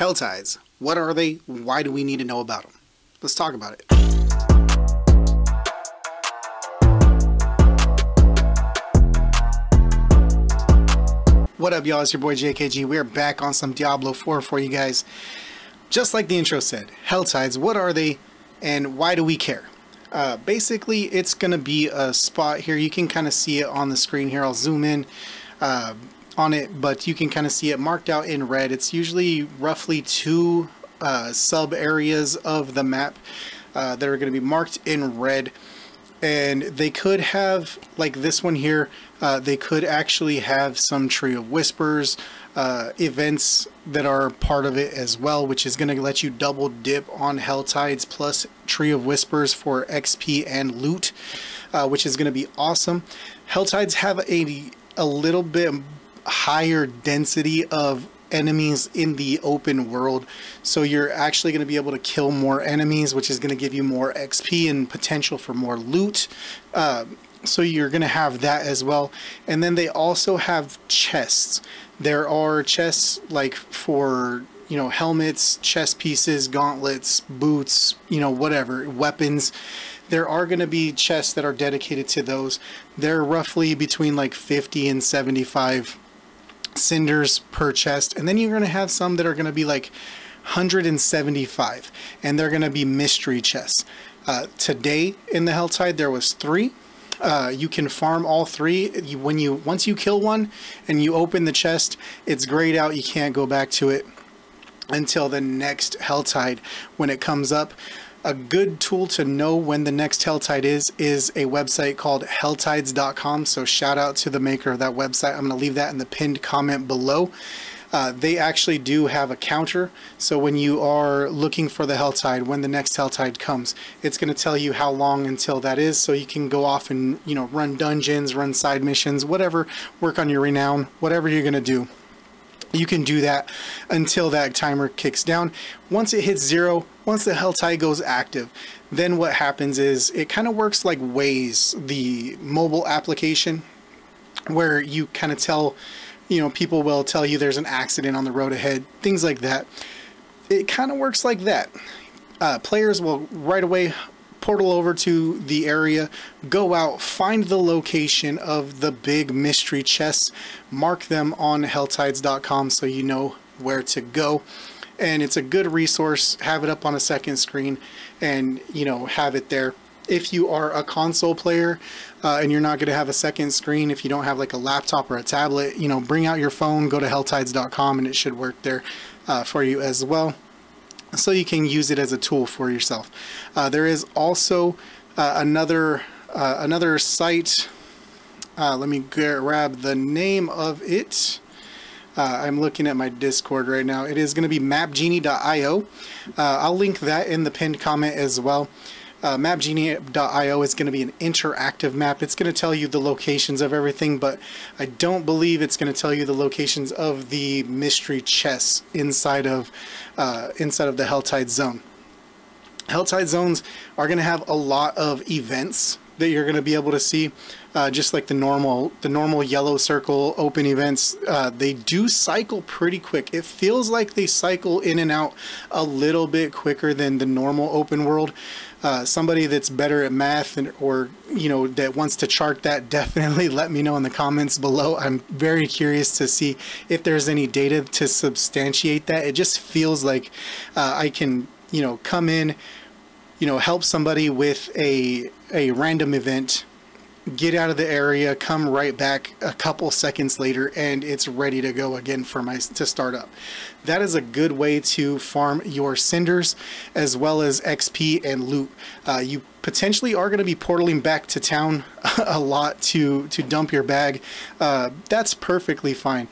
Helltides. What are they? Why do we need to know about them? Let's talk about it. What up, y'all? It's your boy JKG. We're back on some Diablo 4 for you guys. Just like the intro said, Helltides, what are they and why do we care? Basically, it's going to be a spot here. You can kind of see it on the screen here. I'll zoom in on it, but you can kind of see it marked out in red. It's usually roughly two sub areas of the map that are going to be marked in red. And they could have, like this one here, they could actually have some Tree of Whispers events that are part of it as well, which is going to let you double dip on Helltides plus Tree of Whispers for XP and loot, which is going to be awesome. Helltides have a little bit higher density of enemies in the open world, so you're actually going to be able to kill more enemies, which is going to give you more XP and potential for more loot. So you're going to have that as well. And then they also have chests. There are chests like for, you know, helmets, chest pieces, gauntlets, boots, you know, whatever, weapons. There are going to be chests that are dedicated to those. They're roughly between like 50 and 75 cinders per chest, and then you're going to have some that are going to be like 175, and they're going to be mystery chests. Today in the Helltide there was 3. You can farm all 3. Once you kill one and you open the chest, it's grayed out. You can't go back to it until the next Helltide when it comes up. A good tool to know when the next Helltide is a website called helltides.com. So shout out to the maker of that website. I'm going to leave that in the pinned comment below. They actually do have a counter. So when you are looking for the Helltide, when the next Helltide comes, it's going to tell you how long until that is. So you can go off and, you know, run dungeons, run side missions, whatever, work on your renown, whatever you're going to do. You can do that until that timer kicks down. Once it hits 0, once the Helltide goes active, then what happens is it kind of works like Waze, the mobile application, where you kind of tell, you know, people will tell you there's an accident on the road ahead, things like that. It kind of works like that. Players will right away portal over to the area, go out, find the location of the big mystery chests, mark them on helltides.com so you know where to go. And it's a good resource. Have it up on a second screen and, you know, have it there. If you are a console player and you're not going to have a second screen, if you don't have like a laptop or a tablet, you know, bring out your phone, go to helltides.com, and it should work there for you as well. So you can use it as a tool for yourself. There is also another site. Let me grab the name of it. I'm looking at my Discord right now. It is going to be mapgenie.io. I'll link that in the pinned comment as well. Mapgenie.io is going to be an interactive map. It's going to tell you the locations of everything, but I don't believe it's going to tell you the locations of the mystery chests inside of the Helltide zone. Helltide zones are going to have a lot of events that you're going to be able to see, just like the normal yellow circle open events. They do cycle pretty quick. It feels like they cycle in and out a little bit quicker than the normal open world. Somebody that's better at math or you know, that wants to chart that, definitely let me know in the comments below. I'm very curious to see if there's any data to substantiate that. It just feels like I can, you know, come in, you know, help somebody with a random event, get out of the area, come right back a couple seconds later, and it's ready to go again for to start up. That is a good way to farm your cinders as well as XP and loot. You potentially are going to be portaling back to town a lot to dump your bag. That's perfectly fine.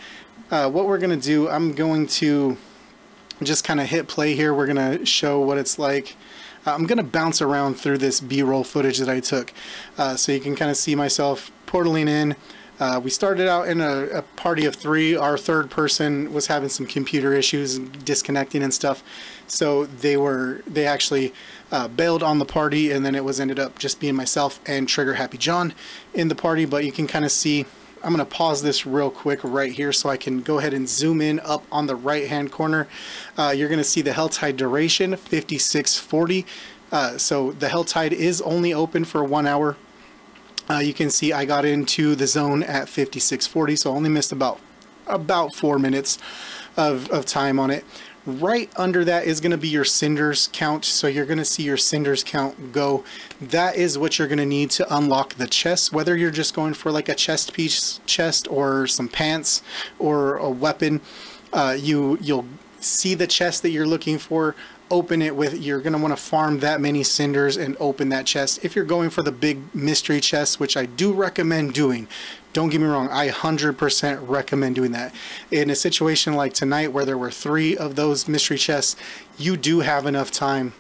What we're going to do, I'm going to just kind of hit play here. We're going to show what it's like. I'm going to bounce around through this B-roll footage that I took so you can kind of see myself portaling in. We started out in a party of 3. Our third person was having some computer issues, disconnecting and stuff. So they actually bailed on the party, and then it ended up just being myself and Trigger Happy John in the party. But you can kind of see I'm gonna pause this real quick right here so I can go ahead and zoom in up on the right hand corner. You're gonna see the Helltide duration 5640. So the Helltide is only open for 1 hour. You can see I got into the zone at 5640, so I only missed about 4 minutes of time on it. Right under that is going to be your cinders count, so you're going to see your cinders count go. That is what you're going to need to unlock the chest, whether you're just going for like a chest piece chest or some pants or a weapon. You'll see the chest that you're looking for, open it with, you're going to want to farm that many cinders and open that chest. If you're going for the big mystery chest, which I do recommend doing, don't get me wrong, I 100% recommend doing that. In a situation like tonight where there were 3 of those mystery chests, you do have enough time,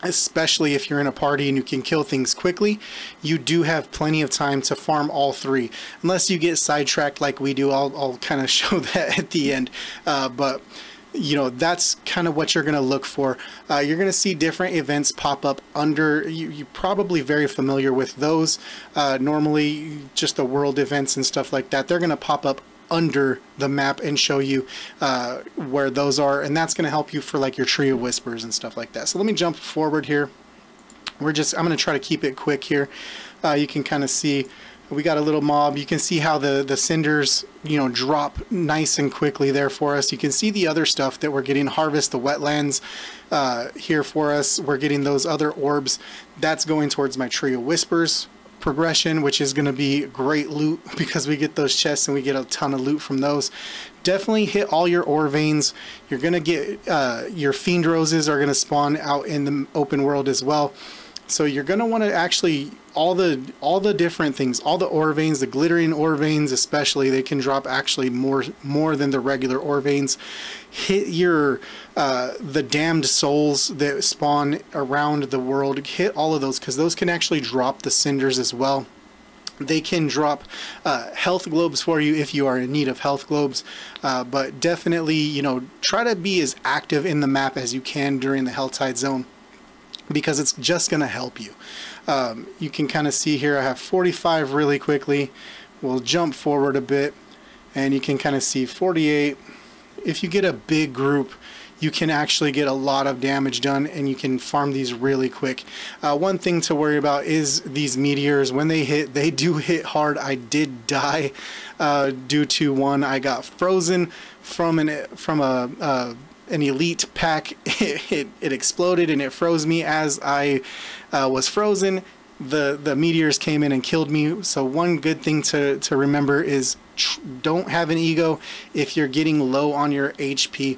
especially if you're in a party and you can kill things quickly. You do have plenty of time to farm all 3, unless you get sidetracked like we do. I'll kind of show that at the end, but you know, that's kind of what you're going to look for. You're going to see different events pop up under, you're probably very familiar with those. Normally just the world events and stuff like that, they're going to pop up under the map and show you where those are, and that's going to help you for like your tree of whispers and stuff like that. So let me jump forward here. I'm going to try to keep it quick here. You can kind of see we got a little mob. You can see how the cinders, you know, drop nice and quickly there for us. You can see the other stuff that we're getting, harvest the wetlands here for us. We're getting those other orbs. That's going towards my tree of whispers progression, which is going to be great loot because we get those chests and we get a ton of loot from those. Definitely hit all your ore veins. You're going to get your fiend roses are going to spawn out in the open world as well. So you're going to want to actually, all the different things, all the ore veins, the glittering ore veins especially, they can drop actually more than the regular ore veins. Hit your the damned souls that spawn around the world. Hit all of those, because those can actually drop the cinders as well. They can drop health globes for you if you are in need of health globes, but definitely, you know, try to be as active in the map as you can during the Helltide zone, because it's just going to help you. You can kind of see here I have 45 really quickly. We'll jump forward a bit and you can kind of see 48. If you get a big group, you can actually get a lot of damage done and you can farm these really quick. One thing to worry about is these meteors. When they hit, they do hit hard. I did die due to one. I got frozen from an elite pack. It exploded and it froze me as I was frozen. The meteors came in and killed me. So one good thing to remember is don't have an ego. If you're getting low on your HP,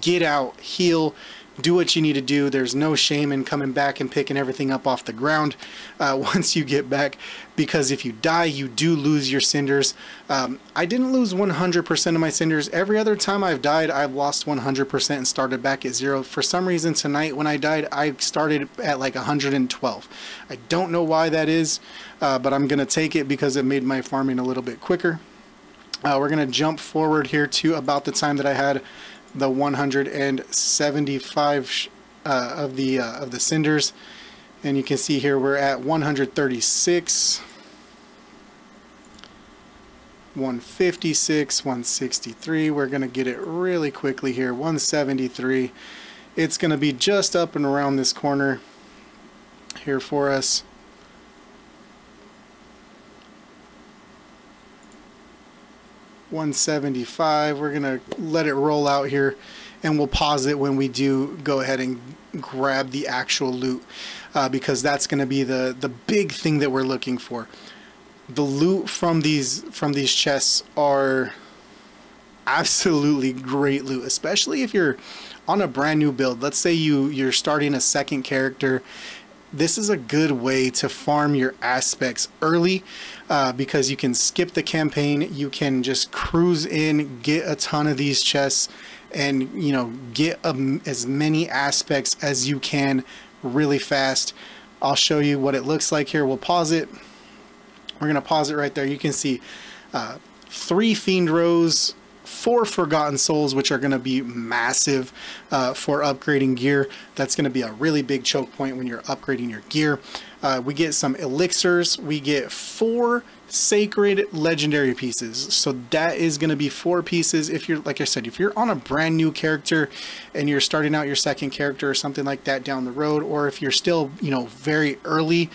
get out, heal, do what you need to do. There's no shame in coming back and picking everything up off the ground once you get back, because if you die, you do lose your cinders. I didn't lose 100% of my cinders. Every other time I've died, I've lost 100% and started back at 0. For some reason tonight when I died, I started at like 112. I don't know why that is, but I'm gonna take it because it made my farming a little bit quicker. We're gonna jump forward here to about the time that I had the 175 of the cinders, and you can see here we're at 136, 156, 163. We're gonna get it really quickly here. 173. It's gonna be just up and around this corner here for us. 175. We're gonna let it roll out here and we'll pause it when we do go ahead and grab the actual loot, because that's gonna be the big thing that we're looking for. The loot from these chests are absolutely great loot, especially if you're on a brand new build. Let's say you're starting a second character. This is a good way to farm your aspects early, because you can skip the campaign, you can just cruise in, get a ton of these chests, and you know, get as many aspects as you can really fast. I'll show you what it looks like here. We'll pause it. We're gonna pause it right there. You can see 3 fiend rows, 4 Forgotten Souls, which are going to be massive for upgrading gear. That's going to be a really big choke point when you're upgrading your gear. We get some elixirs. We get 4 sacred legendary pieces. So that is going to be 4 pieces. If you're, like I said, if you're on a brand new character and you're starting out your second character or something like that down the road, or if you're still, you know, very early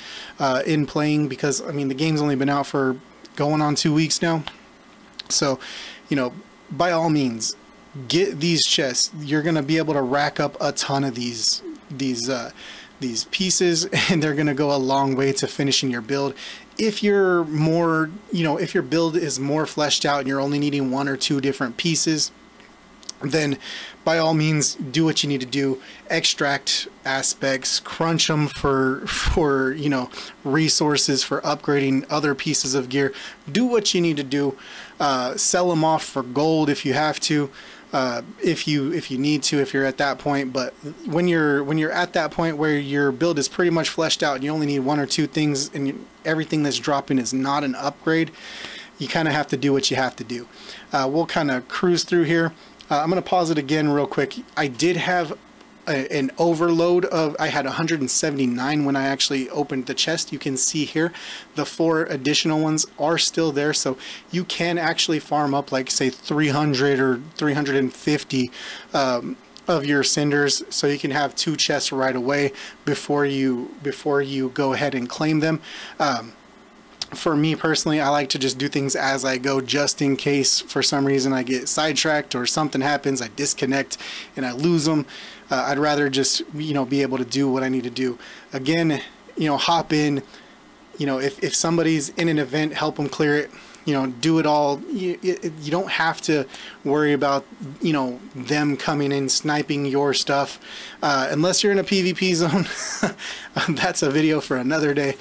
in playing, because I mean the game's only been out for going on 2 weeks now. So, you know, by all means, get these chests. You're going to be able to rack up a ton of these pieces, and they're going to go a long way to finishing your build. If you're more, you know, if your build is more fleshed out and you're only needing 1 or 2 different pieces, then by all means do what you need to do. Extract aspects, crunch them for you know, resources for upgrading other pieces of gear. Do what you need to do. Sell them off for gold if you have to, if you need to, if you're at that point. But when you're at that point where your build is pretty much fleshed out and you only need 1 or 2 things, and everything that's dropping is not an upgrade, you kind of have to do what you have to do. We'll kind of cruise through here. I'm going to pause it again real quick. I did have an overload of, I had 179 when I actually opened the chest. You can see here the 4 additional ones are still there, so you can actually farm up like say 300 or 350 of your cinders, so you can have 2 chests right away before you go ahead and claim them. For me personally, I like to just do things as I go, just in case for some reason I get sidetracked or something happens, I disconnect and I lose them. I'd rather just, you know, be able to do what I need to do. Again, you know, hop in, you know, if somebody's in an event, help them clear it, you know, do it all. You don't have to worry about, you know, them coming in sniping your stuff unless you're in a PvP zone. That's a video for another day.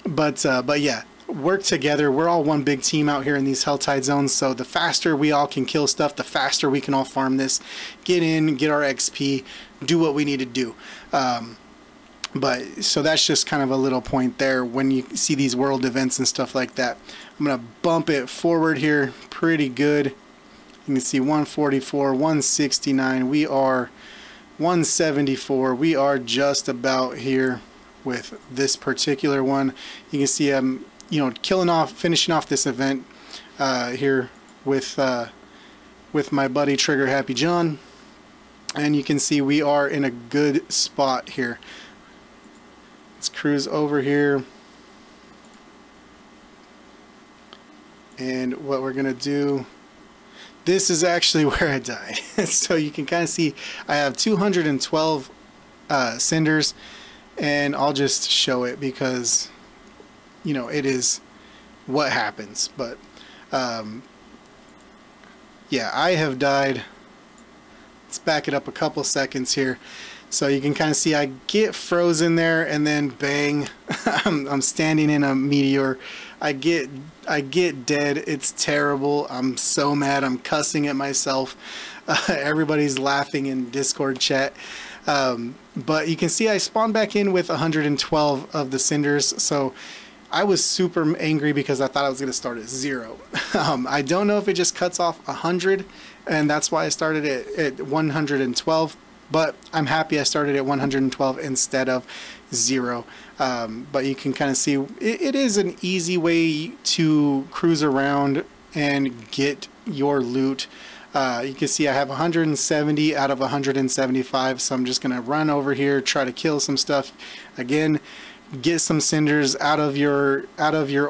But yeah, work together. We're all one big team out here in these Helltide zones, so the faster we all can kill stuff, the faster we can all farm this, get in, get our XP, do what we need to do. But so that's just kind of a little point there when you see these world events and stuff like that. I'm gonna bump it forward here pretty good. You can see 144, 169, we are 174. We are just about here with this particular one. You can see I'm, you know, finishing off this event here with my buddy Trigger Happy John, and you can see we are in a good spot here. Let's cruise over here, and what we're gonna do, this is actually where I died. So you can kind of see I have 212 cinders, and I'll just show it because, you know, it is what happens. But yeah, I have died. Let's back it up a couple seconds here. So you can kind of see I get frozen there, and then bang, I'm standing in a meteor. I get dead. It's terrible. I'm so mad. I'm cussing at myself. Everybody's laughing in Discord chat. But you can see I spawned back in with 112 of the cinders, so I was super angry because I thought I was going to start at 0. I don't know if it just cuts off 100, and that's why I started at 112, but I'm happy I started at 112 instead of 0. But you can kind of see it is an easy way to cruise around and get your loot. You can see I have 170 out of 175, so I'm just gonna run over here, try to kill some stuff. Again, get some cinders out of the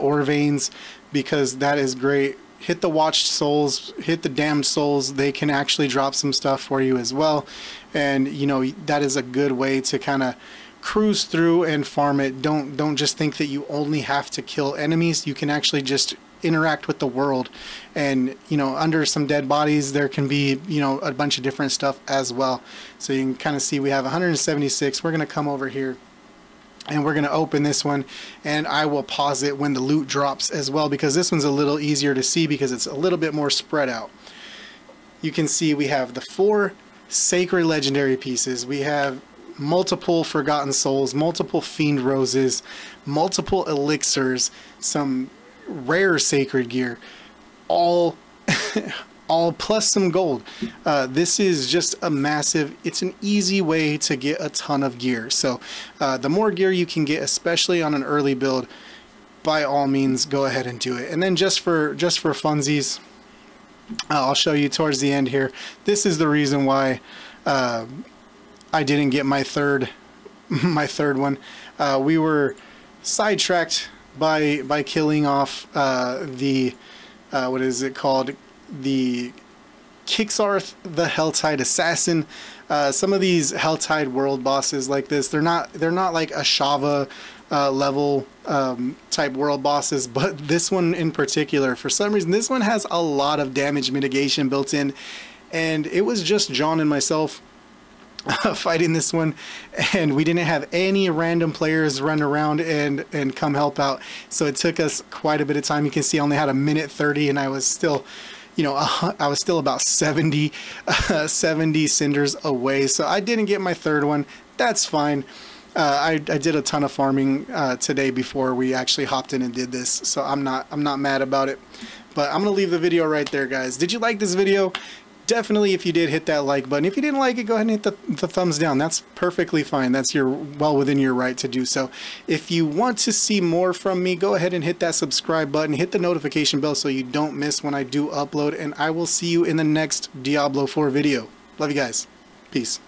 ore veins, because that is great. Hit the watched souls, hit the damned souls. They can actually drop some stuff for you as well, and you know, that is a good way to kind of cruise through and farm it. Don't just think that you only have to kill enemies. You can actually just interact with the world, and you know, under some dead bodies there can be, you know, a bunch of different stuff as well. So you can kind of see we have 176. We're going to come over here and we're going to open this one, and I will pause it when the loot drops as well, because this one's a little easier to see because it's a little bit more spread out. You can see we have the 4 sacred legendary pieces. We have multiple forgotten souls, multiple fiend roses, multiple elixirs, some rare sacred gear, all all plus some gold. This is just a massive, it's an easy way to get a ton of gear. So the more gear you can get, especially on an early build, by all means go ahead and do it. And then just for funsies, I'll show you towards the end here. This is the reason why I didn't get my third one. We were sidetracked by killing off the what is it called, the Kixarth, the Helltide assassin. Some of these Helltide world bosses like this, they're not like a Shava level type world bosses, but this one in particular, for some reason, this one has a lot of damage mitigation built in, and it was just John and myself fighting this one, and we didn't have any random players run around and come help out, so it took us quite a bit of time. You can see I only had a minute 30, and I was still, you know, I was still about 70 cinders away, so I didn't get my third one. That's fine. I did a ton of farming today before we actually hopped in and did this, so I'm not mad about it. But I'm gonna leave the video right there, guys. Did you like this video? Definitely, if you did, hit that like button. If you didn't like it, go ahead and hit the thumbs down. That's perfectly fine. That's well within your right to do so. If you want to see more from me, go ahead and hit that subscribe button. Hit the notification bell so you don't miss when I do upload. And I will see you in the next Diablo 4 video. Love you guys. Peace.